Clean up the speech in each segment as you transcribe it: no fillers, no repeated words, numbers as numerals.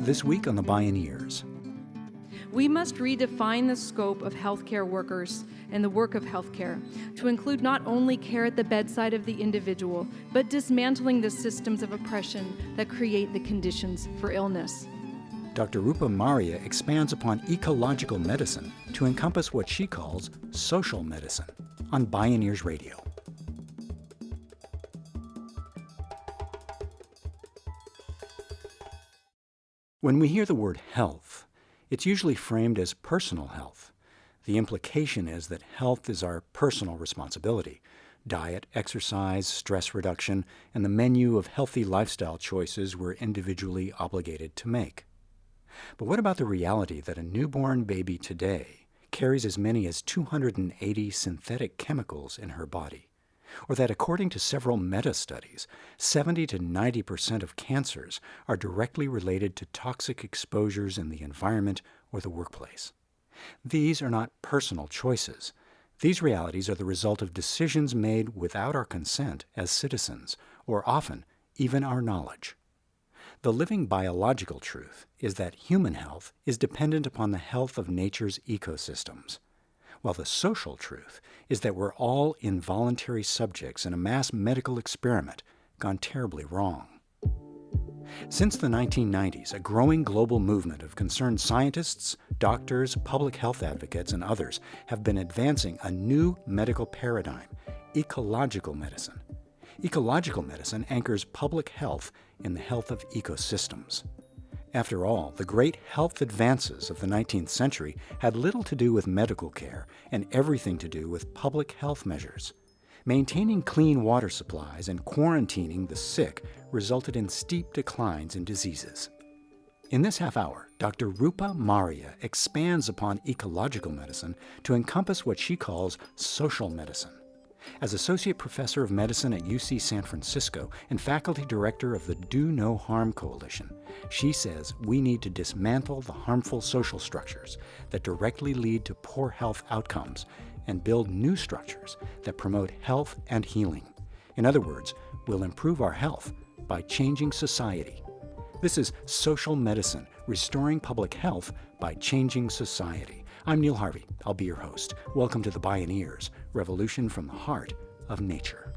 This week on the Bioneers. We must redefine the scope of healthcare workers and the work of healthcare to include not only care at the bedside of the individual, but dismantling the systems of oppression that create the conditions for illness. Dr. Rupa Marya expands upon ecological medicine to encompass what she calls social medicine on Bioneers Radio. When we hear the word health, it's usually framed as personal health. The implication is that health is our personal responsibility. Diet, exercise, stress reduction, and the menu of healthy lifestyle choices we're individually obligated to make. But what about the reality that a newborn baby today carries as many as 280 synthetic chemicals in her body? Or that according to several meta-studies, 70 to 90% of cancers are directly related to toxic exposures in the environment or the workplace. These are not personal choices. These realities are the result of decisions made without our consent as citizens, or often even our knowledge. The living biological truth is that human health is dependent upon the health of nature's ecosystems, while the social truth is that we're all involuntary subjects in a mass medical experiment gone terribly wrong. Since the 1990s, a growing global movement of concerned scientists, doctors, public health advocates, and others have been advancing a new medical paradigm, ecological medicine. Ecological medicine anchors public health in the health of ecosystems. After all, the great health advances of the 19th century had little to do with medical care and everything to do with public health measures. Maintaining clean water supplies and quarantining the sick resulted in steep declines in diseases. In this half hour, Dr. Rupa Marya expands upon ecological medicine to encompass what she calls social medicine. As Associate Professor of Medicine at UC San Francisco and Faculty Director of the Do No Harm Coalition, she says we need to dismantle the harmful social structures that directly lead to poor health outcomes and build new structures that promote health and healing. In other words, we'll improve our health by changing society. This is Social Medicine, Restoring Public Health by Changing Society. I'm Neil Harvey. I'll be your host. Welcome to the Bioneers, Revolution from the Heart of Nature.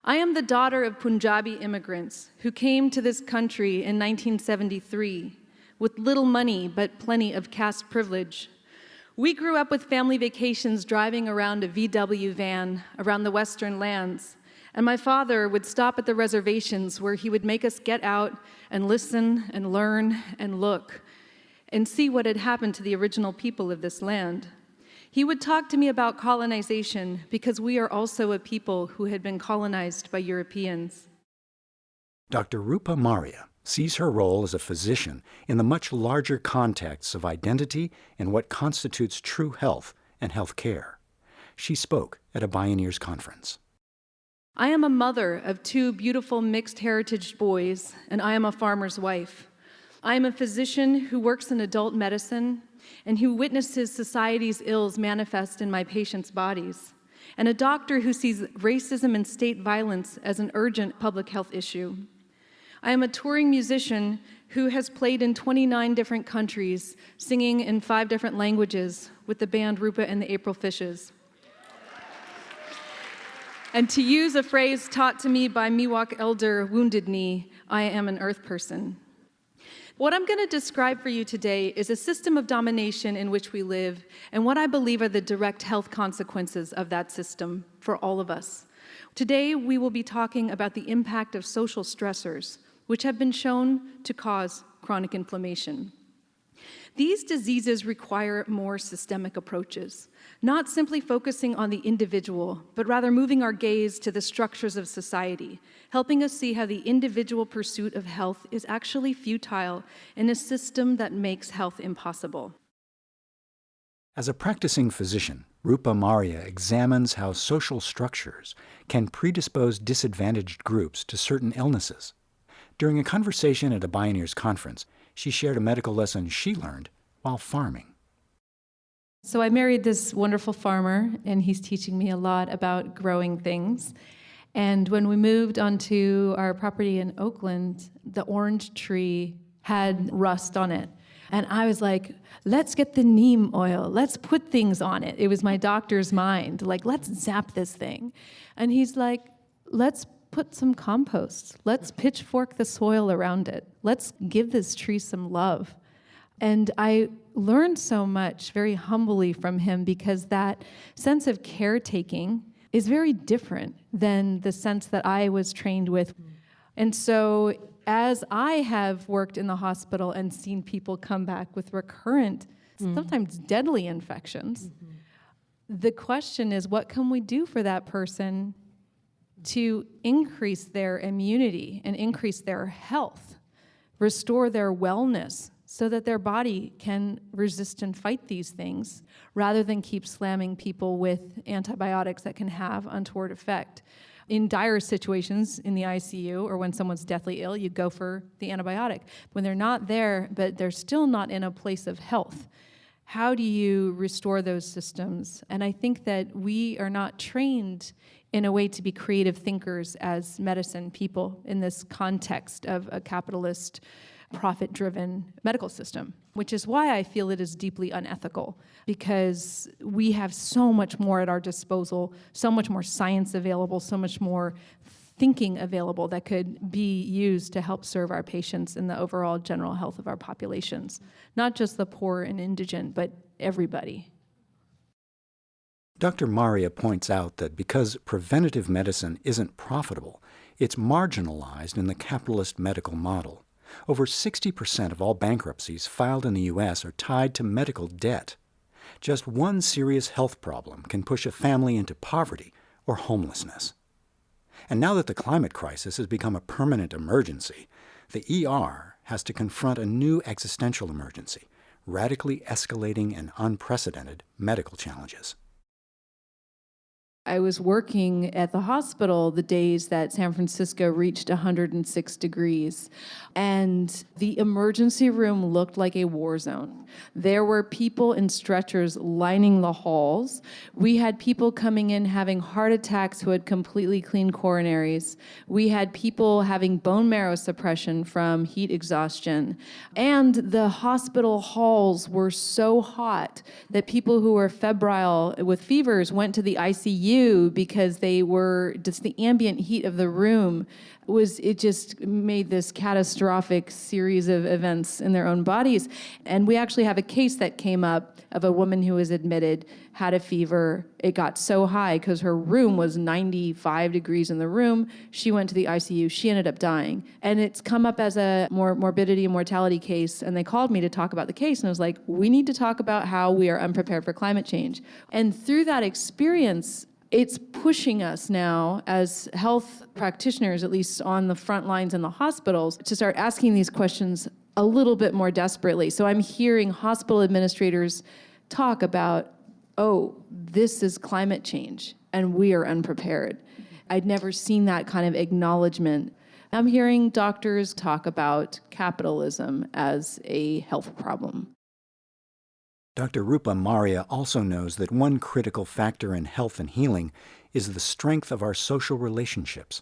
I am the daughter of Punjabi immigrants who came to this country in 1973 with little money but plenty of caste privilege. We grew up with family vacations driving around a VW van around the Western lands. And my father would stop at the reservations where he would make us get out and listen and learn and look and see what had happened to the original people of this land. He would talk to me about colonization because we are also a people who had been colonized by Europeans. Dr. Rupa Marya sees her role as a physician in the much larger contexts of identity and what constitutes true health and health care. She spoke at a Bioneers conference. I am a mother of two beautiful mixed heritage boys, and I am a farmer's wife. I am a physician who works in adult medicine and who witnesses society's ills manifest in my patients' bodies, and a doctor who sees racism and state violence as an urgent public health issue. I am a touring musician who has played in 29 different countries, singing in 5 different languages with the band Rupa and the April Fishes. And to use a phrase taught to me by Miwok elder Wounded Knee, I am an earth person. What I'm going to describe for you today is a system of domination in which we live and what I believe are the direct health consequences of that system for all of us. Today, we will be talking about the impact of social stressors, which have been shown to cause chronic inflammation. These diseases require more systemic approaches, not simply focusing on the individual, but rather moving our gaze to the structures of society, helping us see how the individual pursuit of health is actually futile in a system that makes health impossible. As a practicing physician, Rupa Marya examines how social structures can predispose disadvantaged groups to certain illnesses. During a conversation at a Bioneers conference, she shared a medical lesson she learned while farming. So I married this wonderful farmer, and he's teaching me a lot about growing things. And when we moved onto our property in Oakland, the orange tree had rust on it. And I was like, let's get the neem oil. Let's put things on it. It was my doctor's mind. Like, let's zap this thing. And he's like, let's put some compost. Let's pitchfork the soil around it. Let's give this tree some love. And I learned so much very humbly from him, because that sense of caretaking is very different than the sense that I was trained with. And so as I have worked in the hospital and seen people come back with recurrent, sometimes deadly infections, the question is, what can we do for that person to increase their immunity and increase their health, restore their wellness, so that their body can resist and fight these things, rather than keep slamming people with antibiotics that can have untoward effect. In dire situations in the ICU, or when someone's deathly ill, you go for the antibiotic. When they're not there, but they're still not in a place of health, how do you restore those systems? And I think that we are not trained in a way to be creative thinkers as medicine people in this context of a capitalist, profit-driven medical system, which is why I feel it is deeply unethical, because we have so much more at our disposal, so much more science available, so much more thinking available that could be used to help serve our patients and the overall general health of our populations, not just the poor and indigent, but everybody. Dr. Marya points out that because preventative medicine isn't profitable, it's marginalized in the capitalist medical model. Over 60% of all bankruptcies filed in the U.S. are tied to medical debt. Just one serious health problem can push a family into poverty or homelessness. And now that the climate crisis has become a permanent emergency, the ER has to confront a new existential emergency, radically escalating and unprecedented medical challenges. I was working at the hospital the days that San Francisco reached 106 degrees, and the emergency room looked like a war zone. There were people in stretchers lining the halls. We had people coming in having heart attacks who had completely clean coronaries. We had people having bone marrow suppression from heat exhaustion. And the hospital halls were so hot that people who were febrile with fevers went to the ICU because they were just the ambient heat of the room it just made this catastrophic series of events in their own bodies. And we actually have a case that came up of a woman who was admitted, had a fever. It got so high because her room was 95 degrees in the room. She went to the ICU. She ended up dying. And it's come up as a morbidity and mortality case. And they called me to talk about the case. And I was like, we need to talk about how we are unprepared for climate change. And through that experience, it's pushing us now as health practitioners, at least on the front lines in the hospitals, to start asking these questions a little bit more desperately. So I'm hearing hospital administrators talk about, oh, this is climate change, and we are unprepared. I'd never seen that kind of acknowledgement. I'm hearing doctors talk about capitalism as a health problem. Dr. Rupa Marya also knows that one critical factor in health and healing is the strength of our social relationships.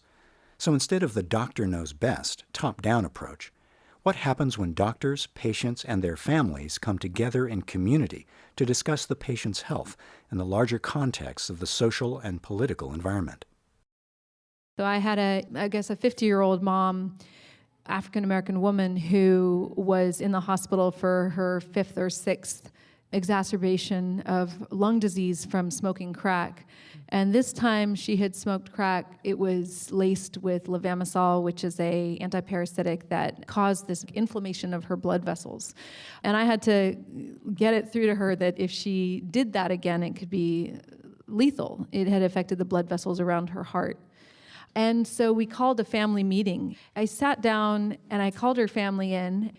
So instead of the doctor knows best, top-down approach, what happens when doctors, patients, and their families come together in community to discuss the patient's health and the larger context of the social and political environment? So I had a 50-year-old mom, African-American woman, who was in the hospital for her 5th or 6th exacerbation of lung disease from smoking crack. And this time she had smoked crack. It was laced with levamisole, which is a antiparasitic that caused this inflammation of her blood vessels. And I had to get it through to her that if she did that again, it could be lethal. It had affected the blood vessels around her heart. And so we called a family meeting. I sat down and I called her family in,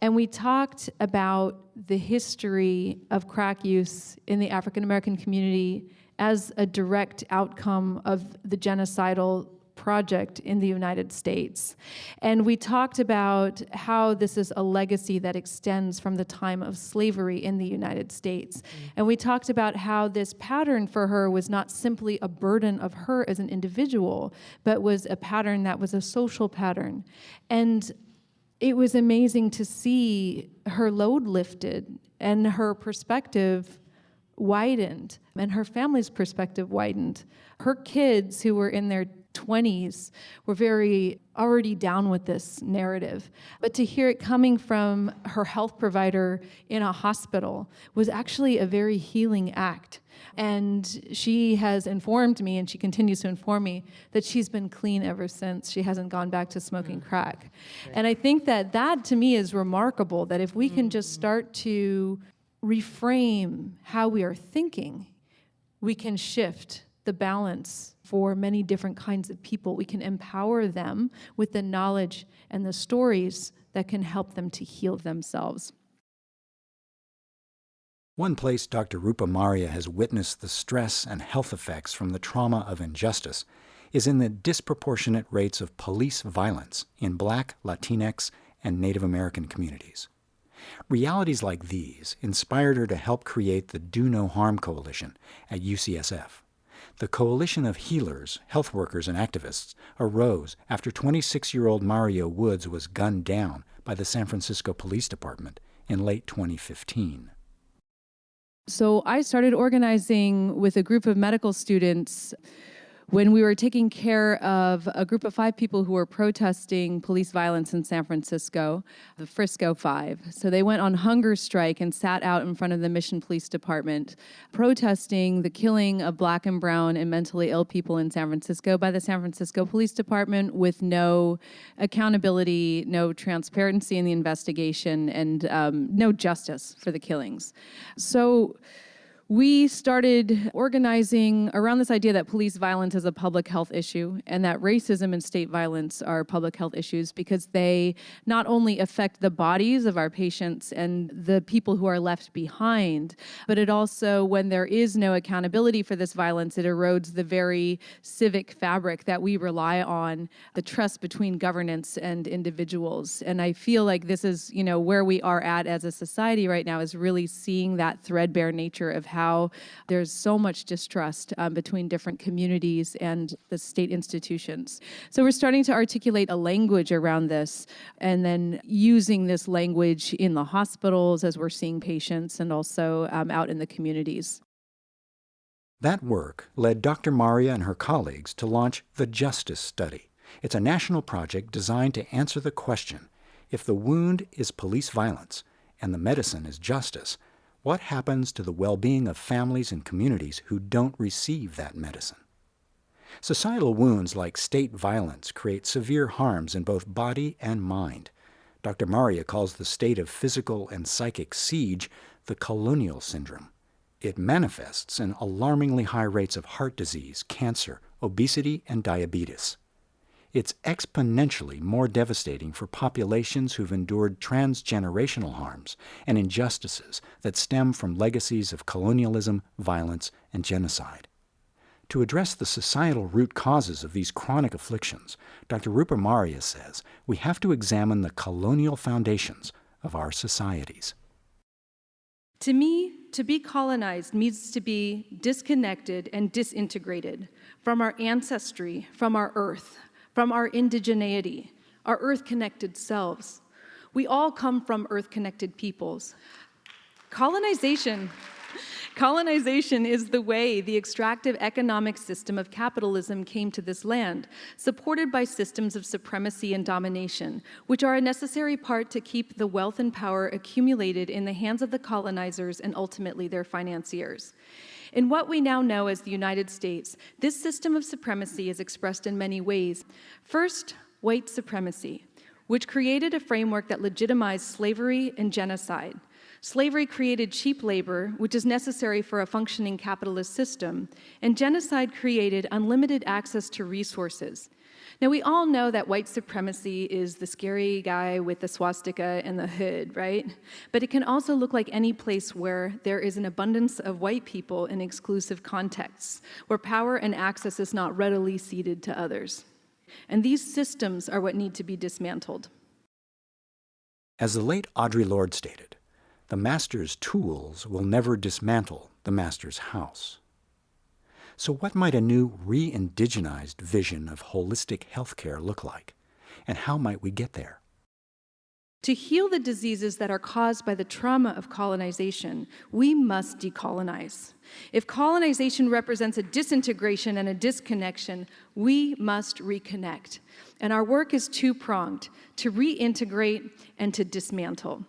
and we talked about the history of crack use in the African American community as a direct outcome of the genocidal project in the United States. And we talked about how this is a legacy that extends from the time of slavery in the United States. And we talked about how this pattern for her was not simply a burden of her as an individual, but was a pattern that was a social pattern. And it was amazing to see her load lifted and her perspective widened and her family's perspective widened. Her kids, who were in their 20s, were very already down with this narrative. But to hear it coming from her health provider in a hospital was actually a very healing act. And she has informed me, and she continues to inform me, that she's been clean ever since. She hasn't gone back to smoking crack. And I think that to me is remarkable, that if we can just start to reframe how we are thinking, we can shift the balance for many different kinds of people. We can empower them with the knowledge and the stories that can help them to heal themselves. One place Dr. Rupa Marya has witnessed the stress and health effects from the trauma of injustice is in the disproportionate rates of police violence in Black, Latinx, and Native American communities. Realities like these inspired her to help create the Do No Harm Coalition at UCSF. The coalition of healers, health workers, and activists arose after 26-year-old Mario Woods was gunned down by the San Francisco Police Department in late 2015. So I started organizing with a group of medical students when we were taking care of a group of 5 people who were protesting police violence in San Francisco, the Frisco Five. So they went on hunger strike and sat out in front of the Mission Police Department, protesting the killing of Black and brown and mentally ill people in San Francisco by the San Francisco Police Department, with no accountability, no transparency in the investigation, and no justice for the killings. So we started organizing around this idea that police violence is a public health issue and that racism and state violence are public health issues because they not only affect the bodies of our patients and the people who are left behind, but it also, when there is no accountability for this violence, it erodes the very civic fabric that we rely on, the trust between governance and individuals. And I feel like this is, where we are at as a society right now, is really seeing that threadbare nature of how there's so much distrust between different communities and the state institutions. So we're starting to articulate a language around this, and then using this language in the hospitals as we're seeing patients, and also out in the communities. That work led Dr. Marya and her colleagues to launch the Justice Study. It's a national project designed to answer the question, if the wound is police violence and the medicine is justice, what happens to the well-being of families and communities who don't receive that medicine? Societal wounds like state violence create severe harms in both body and mind. Dr. Marya calls the state of physical and psychic siege the colonial syndrome. It manifests in alarmingly high rates of heart disease, cancer, obesity, and diabetes. It's exponentially more devastating for populations who've endured transgenerational harms and injustices that stem from legacies of colonialism, violence, and genocide. To address the societal root causes of these chronic afflictions, Dr. Rupa Marya says we have to examine the colonial foundations of our societies. To me, to be colonized means to be disconnected and disintegrated from our ancestry, from our earth, from our indigeneity, our earth-connected selves. We all come from earth-connected peoples. Colonization is the way the extractive economic system of capitalism came to this land, supported by systems of supremacy and domination, which are a necessary part to keep the wealth and power accumulated in the hands of the colonizers and ultimately their financiers. In what we now know as the United States, this system of supremacy is expressed in many ways. First, white supremacy, which created a framework that legitimized slavery and genocide. Slavery created cheap labor, which is necessary for a functioning capitalist system, and genocide created unlimited access to resources. Now, we all know that white supremacy is the scary guy with the swastika and the hood, right? But it can also look like any place where there is an abundance of white people in exclusive contexts, where power and access is not readily ceded to others. And these systems are what need to be dismantled. As the late Audre Lorde stated, the master's tools will never dismantle the master's house. So what might a new re-indigenized vision of holistic healthcare look like? And how might we get there? To heal the diseases that are caused by the trauma of colonization, we must decolonize. If colonization represents a disintegration and a disconnection, we must reconnect. And our work is two-pronged: to reintegrate and to dismantle.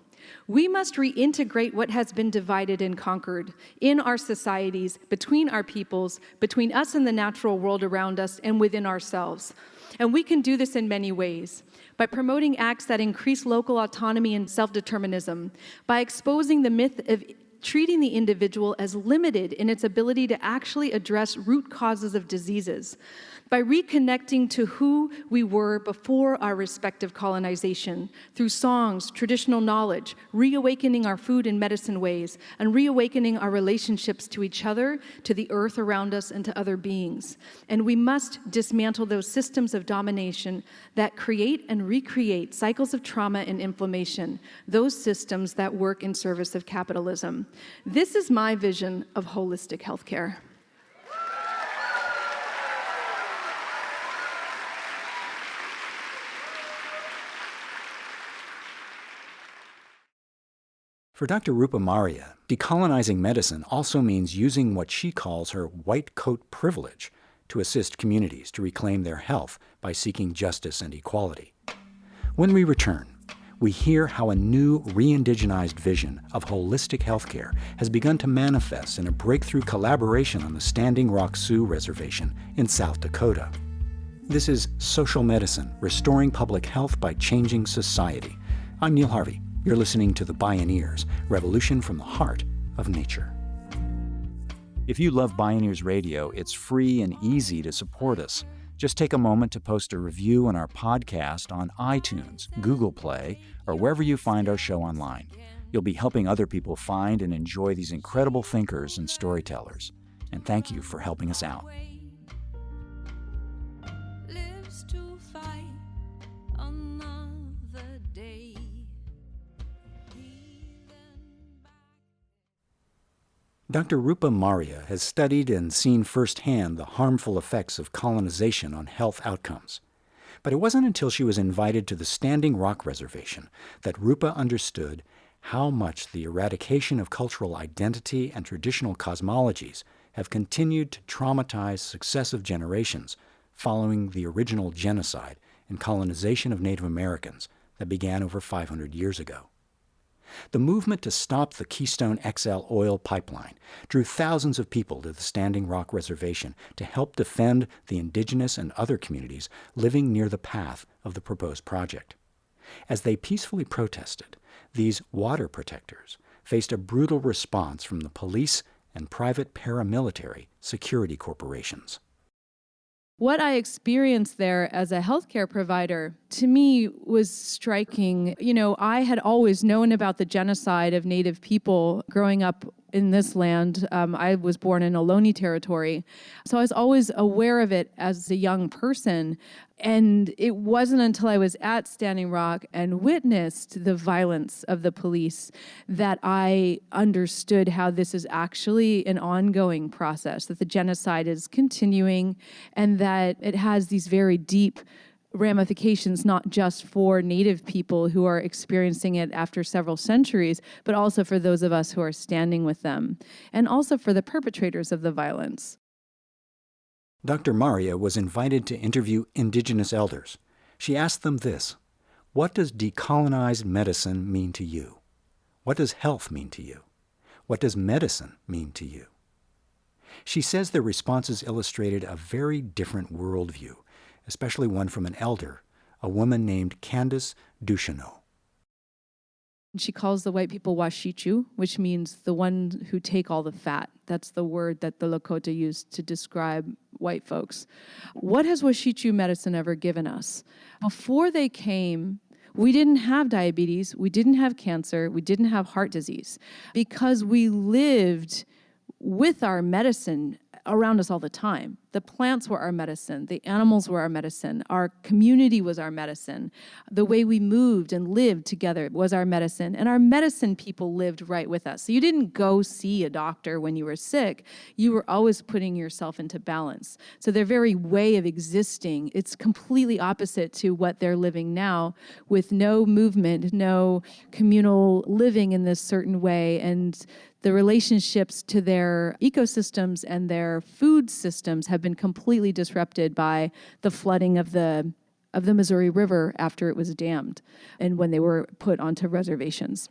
We must reintegrate what has been divided and conquered in our societies, between our peoples, between us and the natural world around us, and within ourselves. And we can do this in many ways: by promoting acts that increase local autonomy and self-determinism, by exposing the myth of treating the individual as limited in its ability to actually address root causes of diseases, by reconnecting to who we were before our respective colonization through songs, traditional knowledge, reawakening our food and medicine ways, and reawakening our relationships to each other, to the earth around us, and to other beings. And we must dismantle those systems of domination that create and recreate cycles of trauma and inflammation, those systems that work in service of capitalism. This is my vision of holistic healthcare. For Dr. Rupa Marya, decolonizing medicine also means using what she calls her white coat privilege to assist communities to reclaim their health by seeking justice and equality. When we return, we hear how a new re-indigenized vision of holistic healthcare has begun to manifest in a breakthrough collaboration on the Standing Rock Sioux Reservation in South Dakota. This is Social Medicine, Restoring Public Health by Changing Society. I'm Neil Harvey. You're listening to the Bioneers, Revolution from the Heart of Nature. If you love Bioneers Radio, it's free and easy to support us. Just take a moment to post a review on our podcast on iTunes, Google Play, or wherever you find our show online. You'll be helping other people find and enjoy these incredible thinkers and storytellers. And thank you for helping us out. Dr. Rupa Marya has studied and seen firsthand the harmful effects of colonization on health outcomes. But it wasn't until she was invited to the Standing Rock Reservation that Rupa understood how much the eradication of cultural identity and traditional cosmologies have continued to traumatize successive generations following the original genocide and colonization of Native Americans that began over 500 years ago. The movement to stop the Keystone XL oil pipeline drew thousands of people to the Standing Rock Reservation to help defend the indigenous and other communities living near the path of the proposed project. As they peacefully protested, these water protectors faced a brutal response from the police and private paramilitary security corporations. What I experienced there as a healthcare provider, to me, was striking. I had always known about the genocide of Native people growing up in this land. I was born in Ohlone territory, so I was always aware of it as a young person. And it wasn't until I was at Standing Rock and witnessed the violence of the police that I understood how this is actually an ongoing process, that the genocide is continuing, and that it has these very deep ramifications, not just for Native people who are experiencing it after several centuries, but also for those of us who are standing with them, and also for the perpetrators of the violence. Dr. Marya was invited to interview indigenous elders. She asked them this: what does decolonized medicine mean to you? What does health mean to you? What does medicine mean to you? She says their responses illustrated a very different worldview, especially one from an elder, a woman named Candace Ducheneau. She calls the white people Washichu, which means the ones who take all the fat. That's the word that the Lakota used to describe white folks. What has Washichu medicine ever given us? Before they came, we didn't have diabetes, we didn't have cancer, we didn't have heart disease, because we lived with our medicine around us all the time. The plants were our medicine. The animals were our medicine. Our community was our medicine. The way we moved and lived together was our medicine. And our medicine people lived right with us. So you didn't go see a doctor when you were sick. You were always putting yourself into balance. So their very way of existing, it's completely opposite to what they're living now, with no movement, no communal living in this certain way, and the relationships to their ecosystems and their food systems have been completely disrupted by the flooding of the Missouri River after it was dammed and when they were put onto reservations.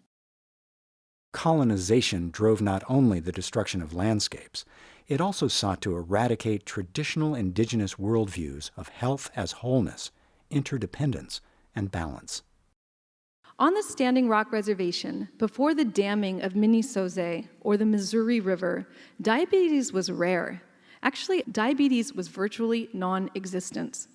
Colonization drove not only the destruction of landscapes, it also sought to eradicate traditional indigenous worldviews of health as wholeness, interdependence, and balance. On the Standing Rock Reservation, before the damming of Minnesota or the Missouri River, diabetes was rare. Actually, diabetes was virtually non-existent.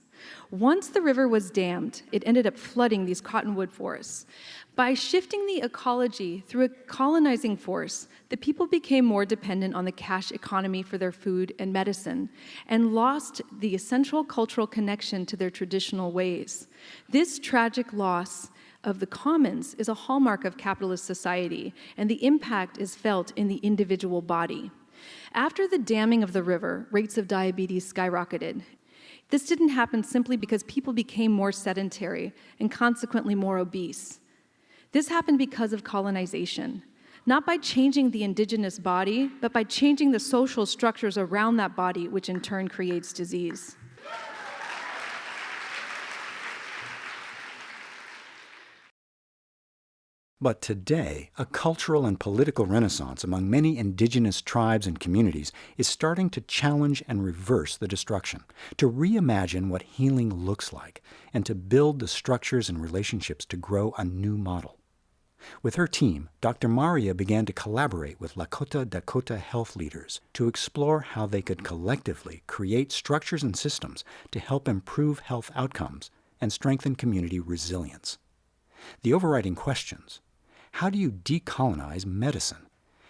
Once the river was dammed, it ended up flooding these cottonwood forests. By shifting the ecology through a colonizing force, the people became more dependent on the cash economy for their food and medicine, and lost the essential cultural connection to their traditional ways. This tragic loss of the commons is a hallmark of capitalist society, and the impact is felt in the individual body. After the damming of the river, rates of diabetes skyrocketed. This didn't happen simply because people became more sedentary and consequently more obese. This happened because of colonization, not by changing the indigenous body, but by changing the social structures around that body, which in turn creates disease. But today, a cultural and political renaissance among many indigenous tribes and communities is starting to challenge and reverse the destruction, to reimagine what healing looks like, and to build the structures and relationships to grow a new model. With her team, Dr. Marya began to collaborate with Lakota Dakota health leaders to explore how they could collectively create structures and systems to help improve health outcomes and strengthen community resilience. The overriding questions: how do you decolonize medicine?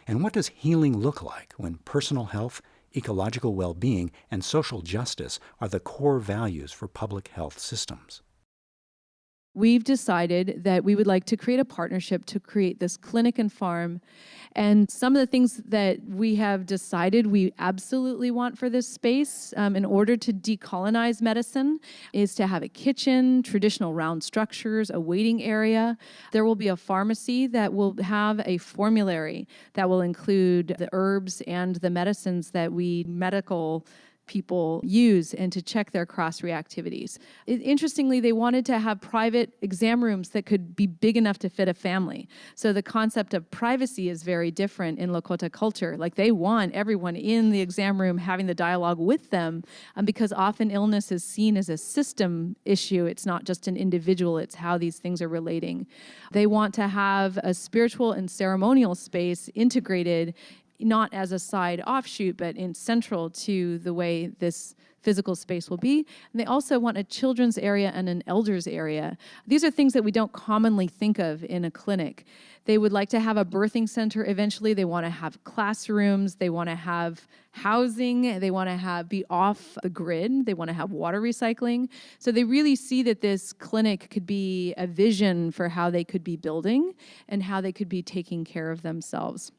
And what does healing look like when personal health, ecological well-being, and social justice are the core values for public health systems? We've decided that we would like to create a partnership to create this clinic and farm. And some of the things that we have decided we absolutely want for this space in order to decolonize medicine is to have a kitchen, traditional round structures, a waiting area. There will be a pharmacy that will have a formulary that will include the herbs and the medicines that we medical people use, and to check their cross-reactivities. Interestingly, they wanted to have private exam rooms that could be big enough to fit a family. So the concept of privacy is very different in Lakota culture. Like, they want everyone in the exam room having the dialogue with them, because often illness is seen as a system issue. It's not just an individual, it's how these things are relating. They want to have a spiritual and ceremonial space integrated, not as a side offshoot, but in central to the way this physical space will be. And they also want a children's area and an elders area. These are things that we don't commonly think of in a clinic. They would like to have a birthing center eventually. They want to have classrooms. They want to have housing. They want to be off the grid. They want to have water recycling. So they really see that this clinic could be a vision for how they could be building and how they could be taking care of themselves.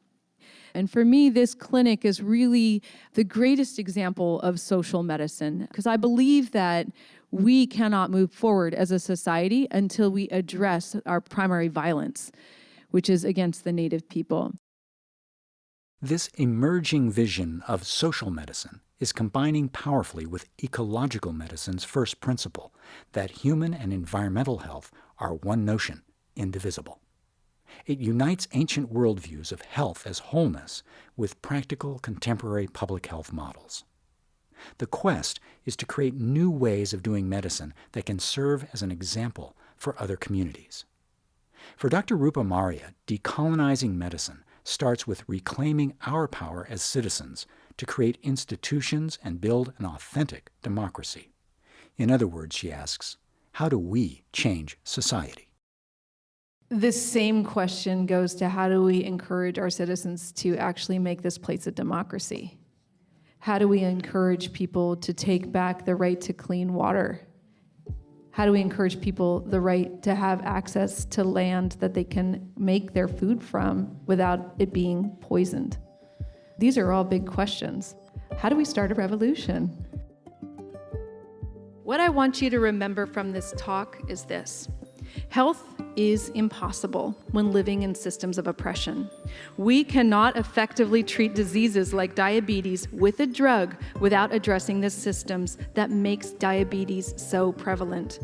And for me, this clinic is really the greatest example of social medicine, because I believe that we cannot move forward as a society until we address our primary violence, which is against the Native people. This emerging vision of social medicine is combining powerfully with ecological medicine's first principle, that human and environmental health are one notion, indivisible. It unites ancient worldviews of health as wholeness with practical contemporary public health models. The quest is to create new ways of doing medicine that can serve as an example for other communities. For Dr. Rupa Marya, decolonizing medicine starts with reclaiming our power as citizens to create institutions and build an authentic democracy. In other words, she asks, how do we change society? This same question goes to how do we encourage our citizens to actually make this place a democracy? How do we encourage people to take back the right to clean water? How do we encourage people the right to have access to land that they can make their food from without it being poisoned? These are all big questions. How do we start a revolution? What I want you to remember from this talk is this. Health is impossible when living in systems of oppression. We cannot effectively treat diseases like diabetes with a drug without addressing the systems that makes diabetes so prevalent.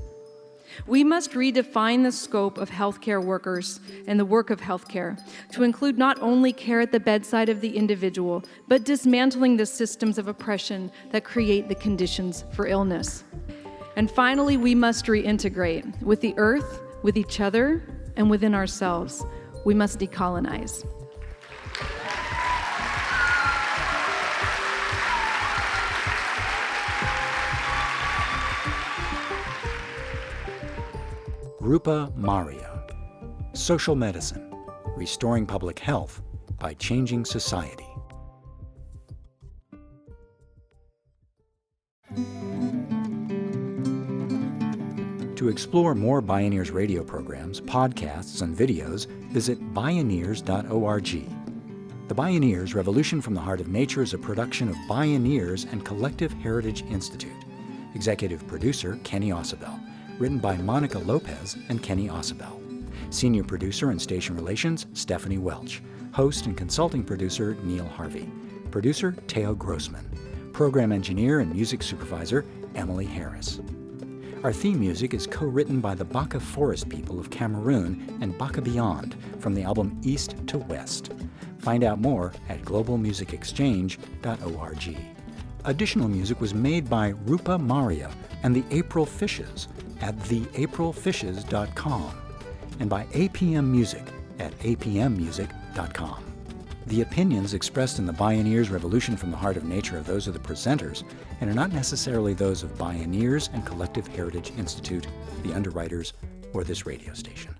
We must redefine the scope of healthcare workers and the work of healthcare to include not only care at the bedside of the individual, but dismantling the systems of oppression that create the conditions for illness. And finally, we must reintegrate with the earth, with each other, and within ourselves. We must decolonize. Rupa Marya, Social Medicine, Restoring Public Health by Changing Society. To explore more Bioneers radio programs, podcasts, and videos, visit Bioneers.org. The Bioneers Revolution from the Heart of Nature is a production of Bioneers and Collective Heritage Institute. Executive producer Kenny Ausubel. Written by Monica Lopez and Kenny Ausubel. Senior producer and station relations Stephanie Welch. Host and consulting producer Neil Harvey. Producer Teo Grossman. Program engineer and music supervisor Emily Harris. Our theme music is co-written by the Baka Forest people of Cameroon and Baka Beyond from the album East to West. Find out more at globalmusicexchange.org. Additional music was made by Rupa Marya and the April Fishes at theaprilfishes.com and by APM Music at apmmusic.com. The opinions expressed in the Bioneers Revolution from the Heart of Nature are those of the presenters and are not necessarily those of Bioneers and Collective Heritage Institute, the underwriters, or this radio station.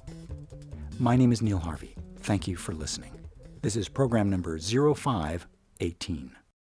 My name is Neil Harvey. Thank you for listening. This is program number 0518.